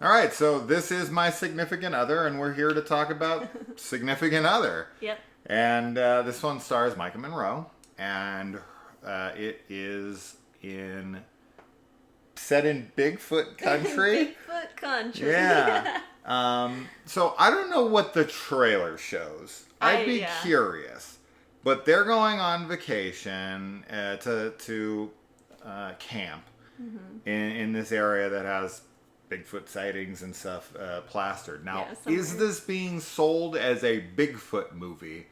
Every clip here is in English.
All right, so this is my significant other, and we're here to talk about significant other. Yep. And this one stars Micah Monroe, and it is set in Bigfoot country. Bigfoot country. Yeah. So I don't know what the trailer shows. I'd be curious, but they're going on vacation to camp in this area that has Bigfoot sightings and stuff plastered. Now, is this being sold as a Bigfoot movie?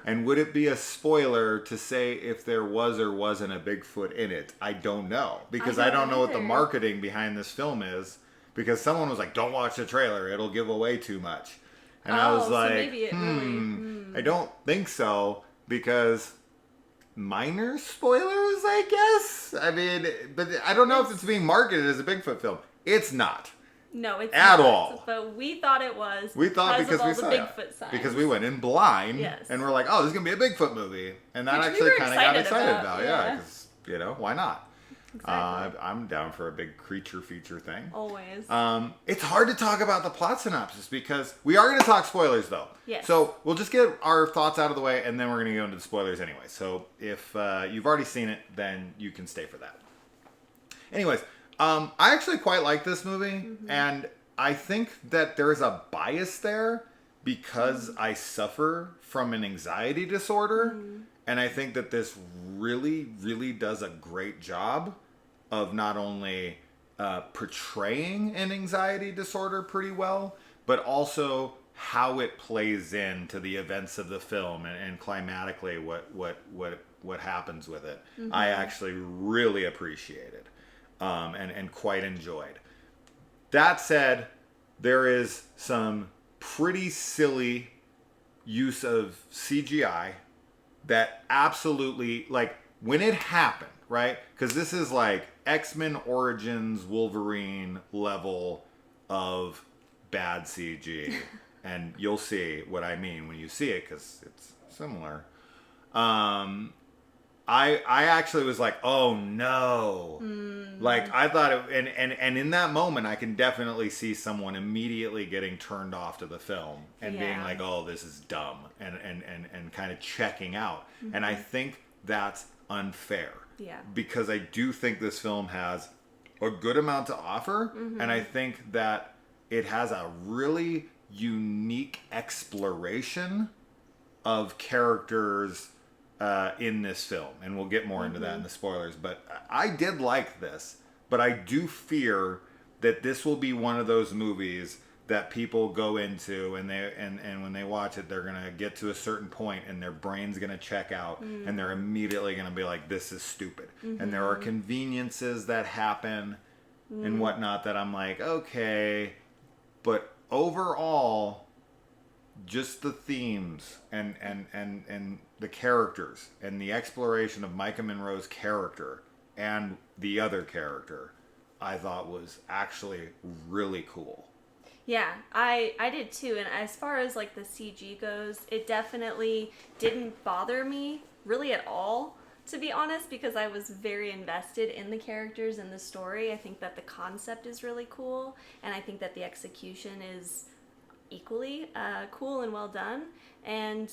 And would it be a spoiler to say if there was or wasn't a Bigfoot in it? I don't know. Because I don't know what the marketing behind this film is. Because someone was like, don't watch the trailer. It'll give away too much. And I was like, maybe it really, I don't think so. Because minor spoilers, I guess? I mean, but I don't know if it's being marketed as a Bigfoot film. It's not. No, it's at not. all. But we thought it was. We thought because we saw Bigfoot signs. Because we went in blind, yes. And we're like, "Oh, this is gonna be a Bigfoot movie," and that actually kind of got excited about. Yeah, because why not? Exactly. I'm down for a big creature feature thing. Always. It's hard to talk about the plot synopsis because we are going to talk spoilers though. Yes. So we'll just get our thoughts out of the way, and then we're going to go into the spoilers anyway. So if you've already seen it, then you can stay for that. Anyways. I actually quite like this movie, and I think that there's a bias there because I suffer from an anxiety disorder, and I think that this really, really does a great job of not only portraying an anxiety disorder pretty well, but also how it plays into the events of the film and climatically what happens with it. I actually really appreciate it. And quite enjoyed. That said, there is some pretty silly use of CGI that absolutely, like, when it happened, right? Because this is like X-Men Origins Wolverine level of bad CG. And you'll see what I mean when you see it, because it's similar. I actually was like, oh no. Like I thought it, and in that moment I can definitely see someone immediately getting turned off to the film and being like, oh, this is dumb and kind of checking out. And I think that's unfair. Yeah. Because I do think this film has a good amount to offer, and I think that it has a really unique exploration of characters in this film, and we'll get more into that in the spoilers, but I did like this, but I do fear that this will be one of those movies that people go into and when they watch it, they're gonna get to a certain point and their brain's gonna check out and they're immediately gonna be like, this is stupid. And there are conveniences that happen and whatnot that I'm like, okay, but overall, just the themes and the characters and the exploration of Micah Monroe's character and the other character, I thought was actually really cool. Yeah, I did too. And as far as like the CG goes, it definitely didn't bother me really at all, to be honest, because I was very invested in the characters and the story. I think that the concept is really cool, and I think that the execution is equally cool and well done. And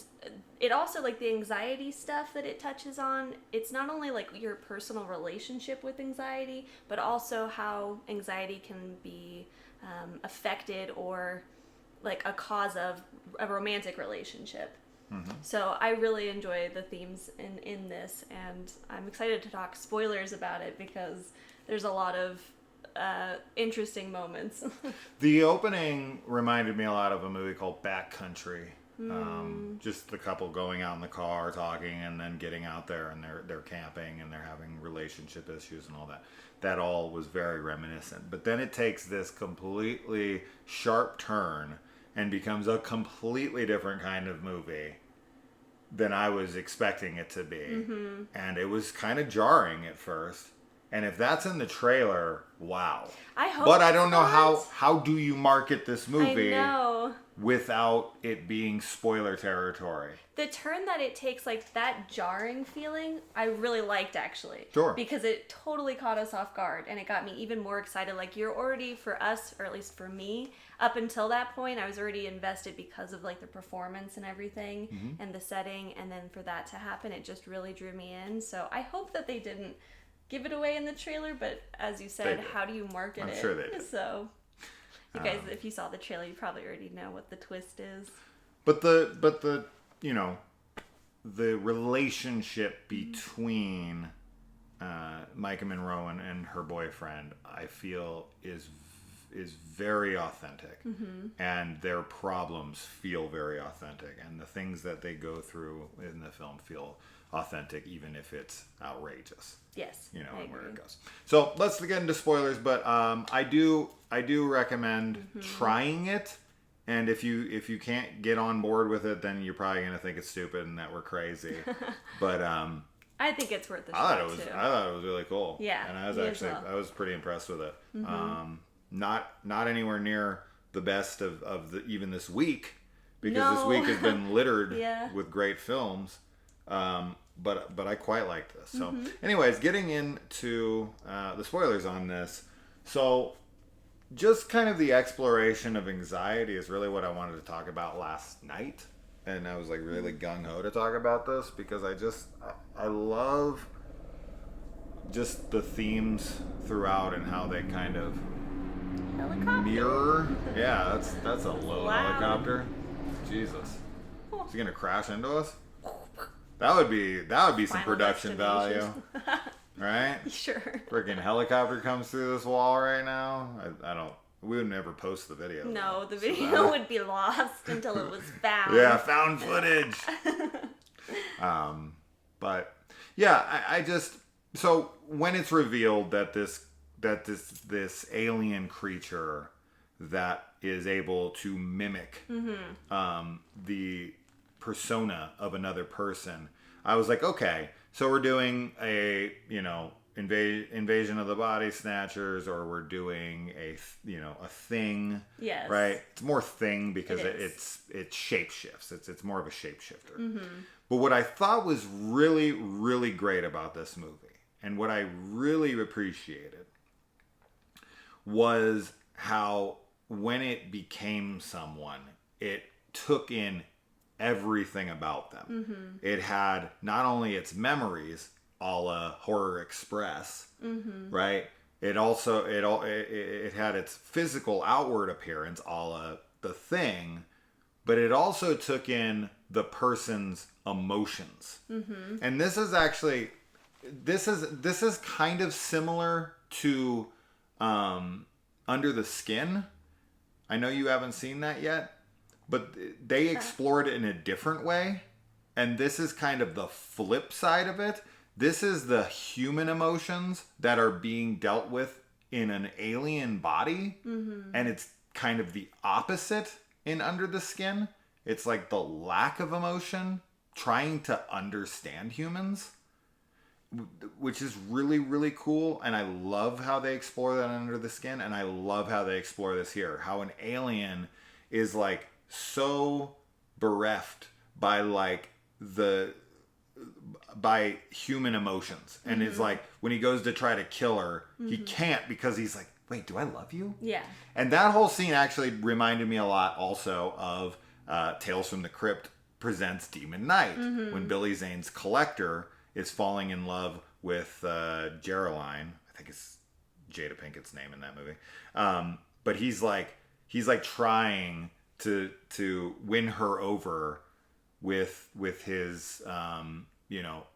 it also, like, the anxiety stuff that it touches on, it's not only like your personal relationship with anxiety, but also how anxiety can be affected or like a cause of a romantic relationship. So I really enjoy the themes in this, and I'm excited to talk spoilers about it because there's a lot of interesting moments. The opening reminded me a lot of a movie called Backcountry. Just the couple going out in the car talking and then getting out there and they're camping and they're having relationship issues and all that. That all was very reminiscent. But then it takes this completely sharp turn and becomes a completely different kind of movie than I was expecting it to be. And it was kind of jarring at first. And if that's in the trailer, wow. I hope. But I don't know not. how do you market this movie I know. without it being spoiler territory. The turn that it takes, like that jarring feeling, I really liked actually. Sure. Because it totally caught us off guard and it got me even more excited. Like you're already, for us, or at least for me, up until that point, I was already invested because of like the performance and everything and the setting. And then for that to happen, it just really drew me in. So I hope that they didn't give it away in the trailer. But as you said, how do you market it? I'm sure they did. So you guys, if you saw the trailer, you probably already know what the twist is. But the you know, the relationship between Micah Monroe and her boyfriend, I feel is very authentic, and their problems feel very authentic, and the things that they go through in the film feel authentic, even if it's outrageous. Yes, you know, I and where agree. it goes. So let's get into spoilers, but I do recommend trying it. And if you can't get on board with it, then you're probably gonna think it's stupid and that we're crazy. But I think it's worth the I shot thought too. it was really cool. Yeah, and I was me as actually well. I was pretty impressed with it. Not anywhere near the best of the, even this week, because this No. week has been littered Yeah. with great films. But I quite liked this. So, anyways, getting into the spoilers on this. So, just kind of the exploration of anxiety is really what I wanted to talk about last night. And I was like really gung-ho to talk about this because I love just the themes throughout and how they kind of Helicopter. mirror. Yeah, that's a low Loud. helicopter. Jesus. Is he gonna crash into us? That would be some Final production value, destination. right? Sure. Freaking helicopter comes through this wall right now. I don't. We would never post the video. No, the So video that- would be lost until it was found. Yeah, found footage. But yeah, I just, so when it's revealed that this alien creature that is able to mimic the persona of another person, I was like, okay, so we're doing a, you know, invasion of the body snatchers, or we're doing a thing. Yes. Right. It's more thing because It is. it shapeshifts. It's more of a shapeshifter. But what I thought was really, really great about this movie, and what I really appreciated, was how when it became someone, it took in everything about them. It had not only its memories, a la Horror Express, right? It also it had its physical outward appearance, a la The Thing, but it also took in the person's emotions. And this is actually this is kind of similar to Under the Skin. I know you haven't seen that yet, but they explored it in a different way, and this is kind of the flip side of it. This is the human emotions that are being dealt with in an alien body, and it's kind of the opposite in Under the Skin. It's like the lack of emotion, trying to understand humans, which is really, really cool. And I love how they explore that Under the Skin, and I love how they explore this here. How an alien is like so bereft by like by human emotions, and it's like when he goes to try to kill her, he can't, because he's like, wait, do I love you? Yeah. And that whole scene actually reminded me a lot also of Tales from the Crypt Presents Demon Knight, when Billy Zane's collector is falling in love with Geraldine. I think it's Jada Pinkett's name in that movie. But he's like trying to win her over with his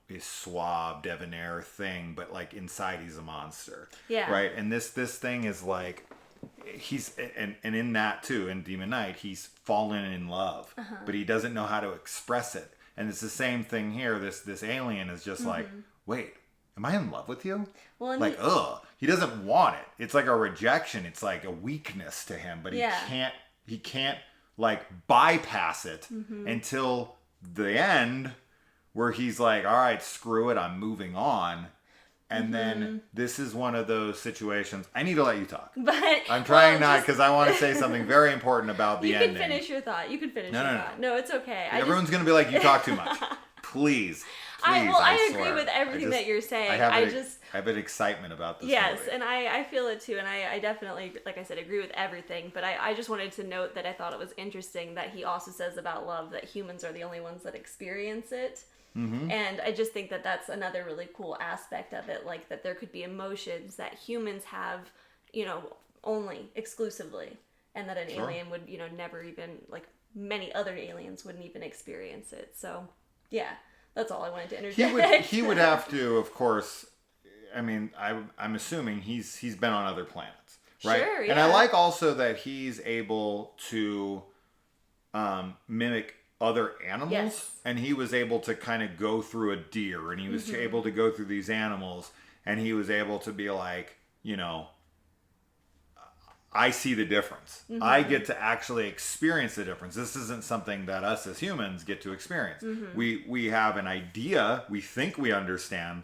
his suave debonair thing, but like inside he's a monster. Yeah. Right. And this thing is like, he's and in that too, in Demon Knight, he's fallen in love, but he doesn't know how to express it. And it's the same thing here. This alien is just like, wait, am I in love with you? Well, and Like, he doesn't want it. It's like a rejection. It's like a weakness to him, but Yeah. he can't like bypass it until the end, where he's like, all right, screw it, I'm moving on. And then this is one of those situations. I need to let you talk. But I'm trying not because I want to say something very important about the ending. You can finish your thought. You can finish your thought. No, it's okay. Everyone's going to be like, you talk too much. Please. I agree with everything that you're saying. I have an excitement about this movie. And I feel it too. And I definitely, like I said, agree with everything. But I just wanted to note that I thought it was interesting that he also says about love that humans are the only ones that experience it. Mm-hmm. And I just think that that's another really cool aspect of it, like that there could be emotions that humans have, only exclusively, and that an alien would, never even, like many other aliens wouldn't even experience it. So, yeah, that's all I wanted to interject. He would have to, of course. I mean, I'm assuming he's been on other planets, right? Sure, yeah. And I like also that he's able to mimic other animals, yes. And he was able to kind of go through a deer, and he was able to go through these animals, and he was able to be like, I see the difference. Mm-hmm. I get to actually experience the difference. This isn't something that us as humans get to experience. Mm-hmm. We have an idea. We think we understand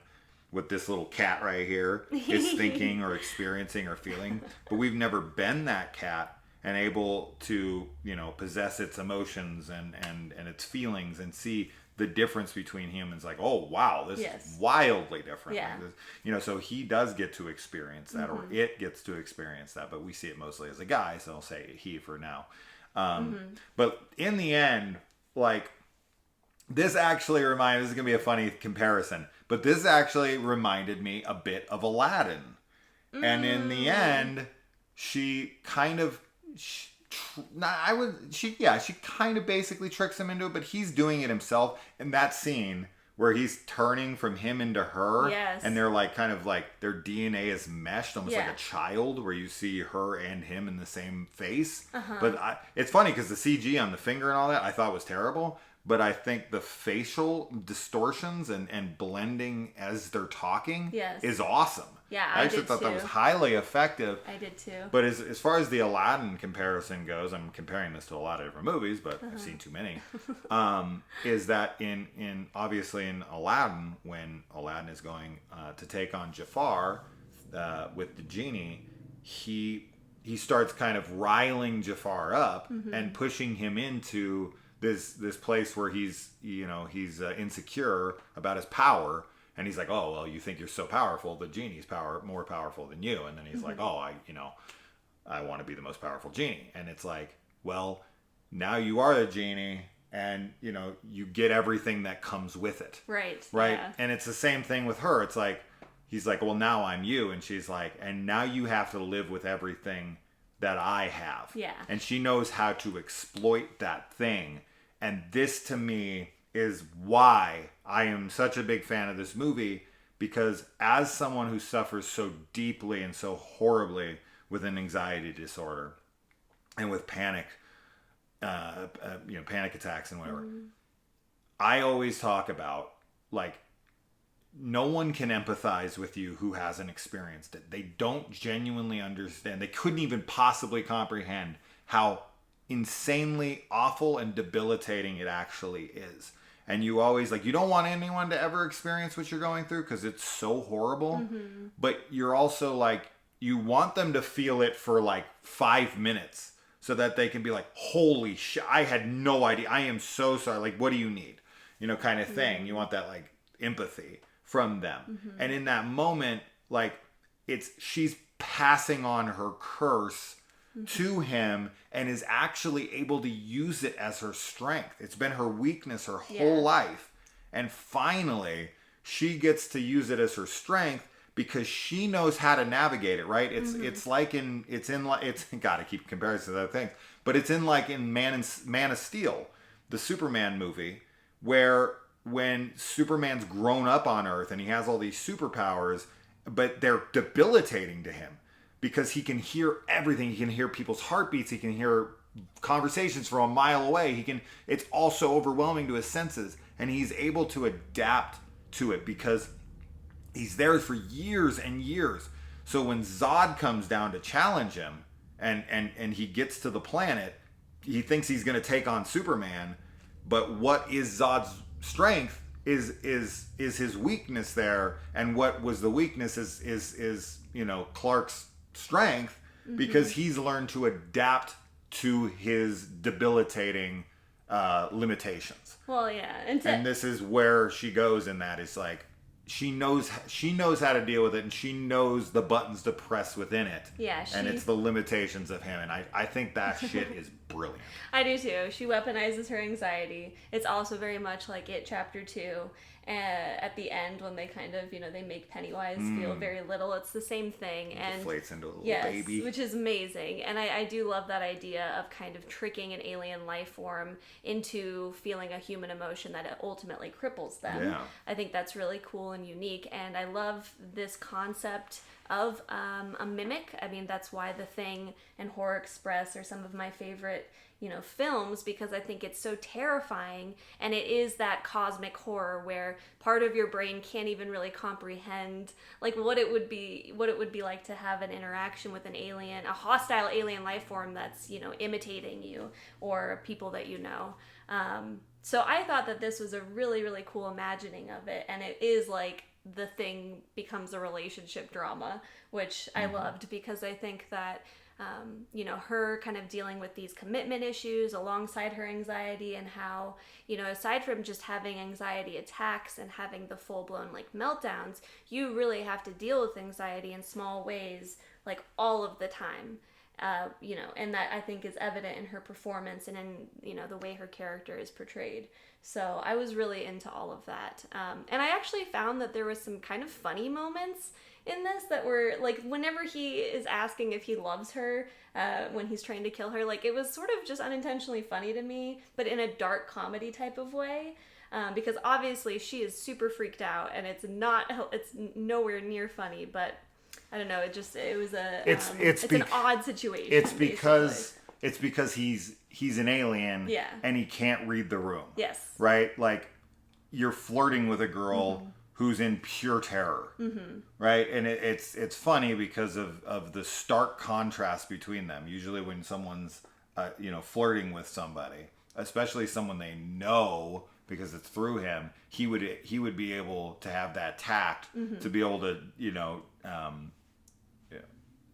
what this little cat right here is thinking or experiencing or feeling, but we've never been that cat and able to, possess its emotions and its feelings and see the difference between humans. Like, oh, wow, this is wildly different. Yeah. Like this, so he does get to experience that, or it gets to experience that, but we see it mostly as a guy, so I'll say he for now. But in the end, like, this actually this is going to be a funny comparison, but this actually reminded me a bit of Aladdin. And in the end, she kind of... She kind of basically tricks him into it, but he's doing it himself. In that scene where he's turning from him into her, yes. And they're like kind of like their DNA is meshed, almost like a child, where you see her and him in the same face. But it's funny because the CG on the finger and all that I thought was terrible. But I think the facial distortions and blending as they're talking is awesome. Yeah, I actually thought that was highly effective. I did too. But as far as the Aladdin comparison goes, I'm comparing this to a lot of different movies, but I've seen too many. Is that in obviously in Aladdin, when Aladdin is going to take on Jafar with the genie, he starts kind of riling Jafar up and pushing him into this place where he's insecure about his power. And he's like, oh, well, you think you're so powerful. The genie's more powerful than you. And then he's like, oh, I want to be the most powerful genie. And it's like, well, now you are the genie, and, you get everything that comes with it. Right. Yeah. And it's the same thing with her. It's like, he's like, well, now I'm you. And she's like, and now you have to live with everything that I have. Yeah. And she knows how to exploit that thing. And this, to me, is why I am such a big fan of this movie, because as someone who suffers so deeply and so horribly with an anxiety disorder and with panic attacks and whatever, I always talk about, like, no one can empathize with you who hasn't experienced it. They don't genuinely understand. They couldn't even possibly comprehend how insanely awful and debilitating it actually is. And you always, like, you don't want anyone to ever experience what you're going through because it's so horrible. But you're also like, you want them to feel it for like 5 minutes so that they can be like, holy shit, I had no idea. I am so sorry. Like, what do you need? Kind of thing. You want that, like, empathy from them. And in that moment, like, she's passing on her curse to him and is actually able to use it as her strength. It's been her weakness her whole life. And finally, she gets to use it as her strength because she knows how to navigate it, right? It's gotta keep comparing to other things, but it's in Man of Steel, the Superman movie, where when Superman's grown up on Earth and he has all these superpowers, but they're debilitating to him. Because he can hear everything. He can hear people's heartbeats. He can hear conversations from a mile away. It's also overwhelming to his senses. And he's able to adapt to it because he's there for years and years. So when Zod comes down to challenge him and he gets to the planet, he thinks he's going to take on Superman. But what is Zod's strength is his weakness there, and what was the weakness is Clark's strength, because he's learned to adapt to his debilitating limitations. Well, yeah, and this is where she goes in that. It's like she knows how to deal with it, and she knows the buttons to press within it. Yeah, and it's the limitations of him, and I think that shit is brilliant. I do too. She weaponizes her anxiety. It's also very much like It Chapter 2. At the end, when they kind of, they make Pennywise feel very little, it's the same thing. And deflates into a little yes, baby. which is amazing. And I do love that idea of kind of tricking an alien life form into feeling a human emotion that it ultimately cripples them. Yeah. I think that's really cool and unique. And I love this concept of a mimic. I mean, that's why The Thing and Horror Express are some of my favorite films, because I think it's so terrifying, and it is that cosmic horror where part of your brain can't even really comprehend like what it would be like to have an interaction with an alien, a hostile alien life form that's imitating you or people that so I thought that this was a really, really cool imagining of it, and it is like The Thing becomes a relationship drama, which I loved, because I think that her kind of dealing with these commitment issues alongside her anxiety, and how, aside from just having anxiety attacks and having the full-blown like meltdowns, you really have to deal with anxiety in small ways, like all of the time. And that I think is evident in her performance and in, the way her character is portrayed. So I was really into all of that. And I actually found that there was some kind of funny moments in this that were like, whenever he is asking if he loves her, when he's trying to kill her, like it was sort of just unintentionally funny to me, but in a dark comedy type of way. Because obviously she is super freaked out, and it's nowhere near funny, but I don't know. It's an odd situation. It's because he's an alien, yeah, and he can't read the room. Yes. Right? Like, you're flirting with a girl who's in pure terror. Right? And it's funny because of the stark contrast between them. Usually when someone's flirting with somebody, especially someone they know because it's through him, he would be able to have that tact to be able to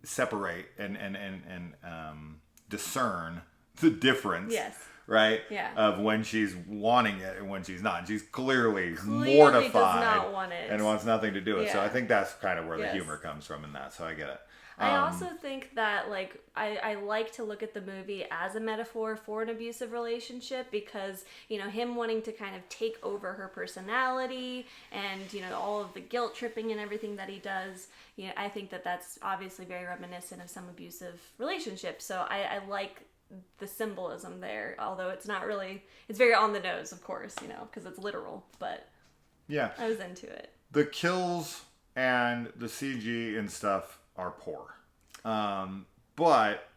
separate and discern the difference. Yes. Right? Yeah. Of when she's wanting it and when she's not. And she's clearly does mortified not want it. and wants nothing to do with it. Yeah. So I think that's kind of where the Yes. humor comes from in that. So I get it. I also think that, like, I like to look at the movie as a metaphor for an abusive relationship, because, him wanting to kind of take over her personality and, all of the guilt tripping and everything that he does, I think that that's obviously very reminiscent of some abusive relationships. So I like the symbolism there, although it's not really, it's very on the nose, of course, because it's literal, but yeah, I was into it. The kills and the CG and stuff are poor. But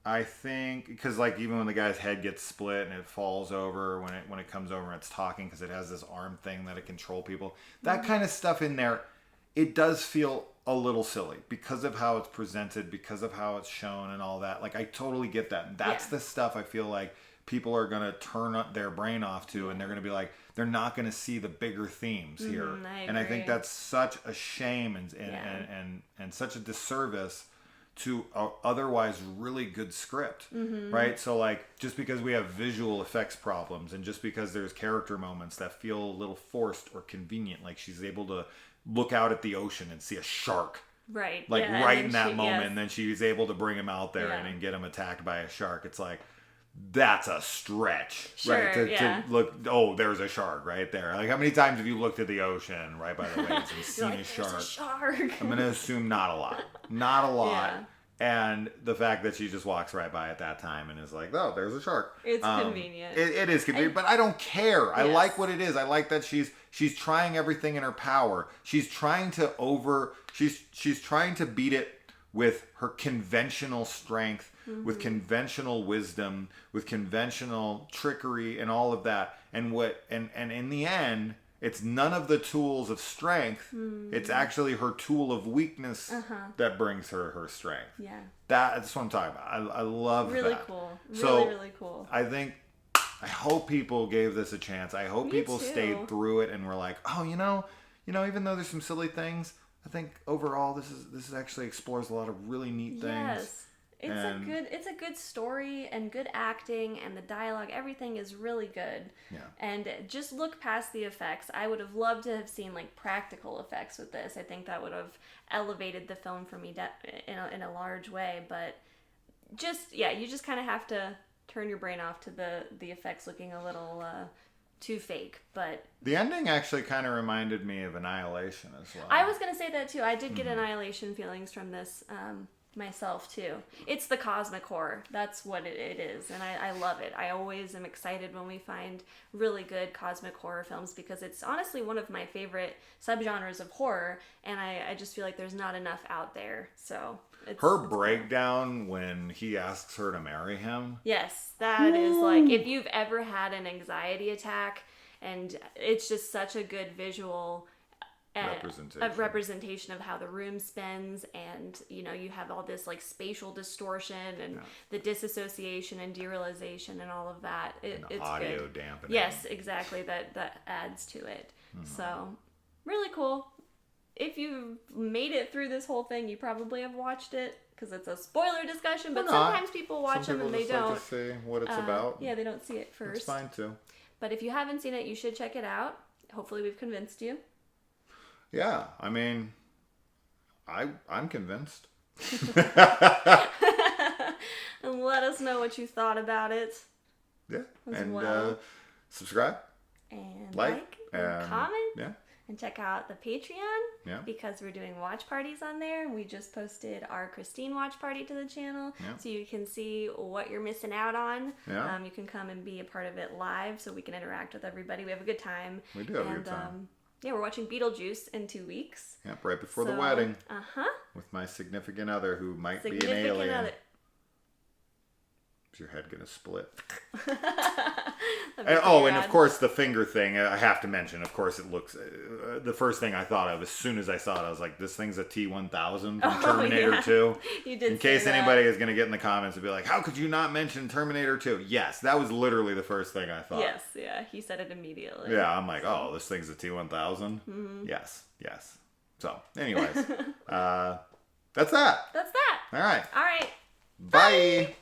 I think, because like even when the guy's head gets split and it falls over, when it comes over and it's talking, because it has this arm thing that it control people, that kind of stuff in there, it does feel a little silly because of how it's presented, because of how it's shown and all that. Like, I totally get that. That's the stuff I feel like people are going to turn up their brain off to, and they're going to be like, they're not going to see the bigger themes here. And I think that's such a shame and such a disservice to a otherwise really good script, right? So like, just because we have visual effects problems, and just because there's character moments that feel a little forced or convenient, like she's able to look out at the ocean and see a shark, right? Like right in that moment, and then she's able to bring him out there and then get him attacked by a shark. It's like, that's a stretch, right? To look, oh, there's a shark right there. Like, how many times have you looked at the ocean right by the waves and seen a shark? I'm going to assume not a lot. Not a lot. Yeah. And the fact that she just walks right by at that time and is like, oh, there's a shark. It's convenient. It is convenient, but I don't care. Yes. I like what it is. I like that she's trying everything in her power. She's trying to she's trying to beat it with her conventional strength, with conventional wisdom, with conventional trickery and all of that. And in the end, it's none of the tools of strength. It's actually her tool of weakness that brings her strength. Yeah. That's what I'm talking about. I love really that. Cool. So really cool. I think I hope people gave this a chance. I hope Me people too. stayed through it and were like, oh, even though there's some silly things, I think overall this actually explores a lot of really neat things. Yes. It's a good story and good acting, and the dialogue, everything is really good. Yeah. And just look past the effects. I would have loved to have seen like practical effects with this. I think that would have elevated the film for me in a large way. But you just kind of have to turn your brain off to the effects looking a little too fake. But the ending actually kind of reminded me of Annihilation as well. I was gonna say that too. I did get Annihilation feelings from this. Myself too. It's the cosmic horror. That's what it is, and I love it. I always am excited when we find really good cosmic horror films because it's honestly one of my favorite subgenres of horror, and I just feel like there's not enough out there. So her breakdown when he asks her to marry him. Yes, that is like if you've ever had an anxiety attack, and it's just such a good visual. A representation of how the room spins, and you have all this like spatial distortion and the disassociation and derealization and all of that. It's audio good. dampening. Yes, exactly. That adds to it. So really cool. If you made it through this whole thing, you probably have watched it because it's a spoiler discussion. But sometimes people watch them and they don't. Like to see what it's about. Yeah, they don't see it first. It's fine too. But if you haven't seen it, you should check it out. Hopefully, we've convinced you. Yeah, I mean, I'm convinced. And let us know what you thought about it. Yeah, and subscribe, and like, and comment, yeah, and check out the Patreon. Yeah, because we're doing watch parties on there. We just posted our Christine watch party to the channel, so you can see what you're missing out on. Yeah, you can come and be a part of it live, so we can interact with everybody. We have a good time. We do have a good time. Yeah, we're watching Beetlejuice in 2 weeks. Yep, right before the wedding. With my significant other who might be an alien. Is your head going to split? And of course the finger thing, I have to mention, of course it looks, the first thing I thought of as soon as I saw it, I was like, this thing's a T-1000 from Terminator 2. You did. In case anybody is going to get in the comments and be like, how could you not mention Terminator 2? Yes, that was literally the first thing I thought. Yes, yeah, he said it immediately. Yeah, I'm like, oh, this thing's a T-1000? Mm-hmm. Yes. So, anyways, that's that. That's that. All right. All right. Bye.